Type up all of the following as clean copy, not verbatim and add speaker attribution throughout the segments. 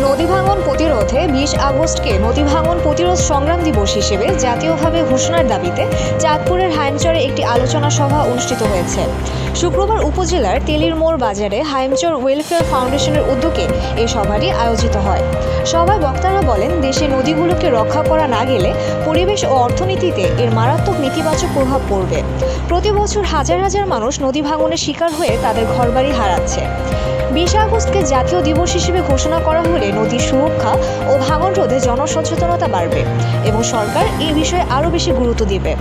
Speaker 1: নদী ভাঙন প্রতিরোধে 20 আগস্টকে নদী ভাঙন প্রতিরোধ সংগ্রাম দিবস হিসেবে জাতীয়ভাবে ঘোষণার দাবিতে চাঁদপুরের হাইমচরে একটি আলোচনা সভা অনুষ্ঠিত হয়েছে। শুক্রবার উপজেলার তেলির মোড় বাজারে হাইমচর ওয়েলফেয়ার ফাউন্ডেশনের উদ্যোগে এই সভাটি আয়োজিত হয়। সভায় বক্তারা বলেন, দেশে নদীগুলোকে রক্ষা করা না গেলে পরিবেশ ও অর্থনীতিতে এর মারাত্মক নেতিবাচক প্রভাব পড়বে। প্রতি বছর হাজার হাজার মানুষ নদী ভাঙনের শিকার হয়ে তাদের ঘরবাড়ি হারাচ্ছে। 20 আগস্টকে জাতীয় দিবস হিসেবে ঘোষণা করা হলে নদীর সুরক্ষা ও ভাঙন রোধে জনসচেতনতা বাড়বে এবং সরকার এই বিষয়ে আরও বেশি গুরুত্ব দেবে।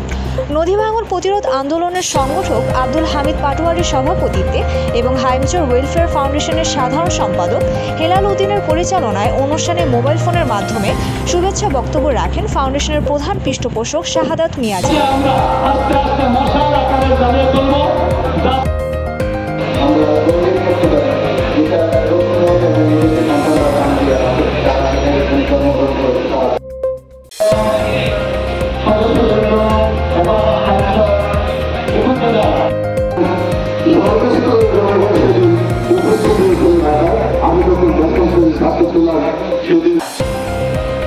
Speaker 1: নদী ভাঙন প্রতিরোধ আন্দোলনের সংগঠক আব্দুল হামিদ পাটোয়ারির সভাপতিত্বে এবং হাইমচর ওয়েলফেয়ার ফাউন্ডেশনের সাধারণ সম্পাদক হেলাল উদ্দিনের পরিচালনায় অনুষ্ঠানে মোবাইল ফোনের মাধ্যমে শুভেচ্ছা বক্তব্য রাখেন ফাউন্ডেশনের প্রধান পৃষ্ঠপোষক শাহাদাত মিয়াজি।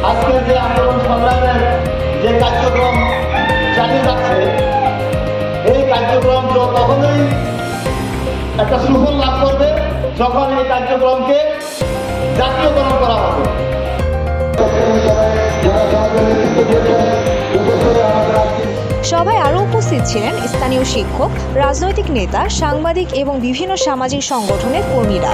Speaker 2: আজকের যে আন্দোলন সংগ্রামের যে কার্যক্রম চালিয়ে যাচ্ছে, এই কার্যক্রম তখনই একটা সুফল লাভ করবে যখন এই কার্যক্রমকে জাতীয়করণ করা হবে।
Speaker 1: সভায় আরও উপস্থিত ছিলেন স্থানীয় শিক্ষক, রাজনৈতিক নেতা, সাংবাদিক এবং বিভিন্ন সামাজিক সংগঠনের কর্মীরা।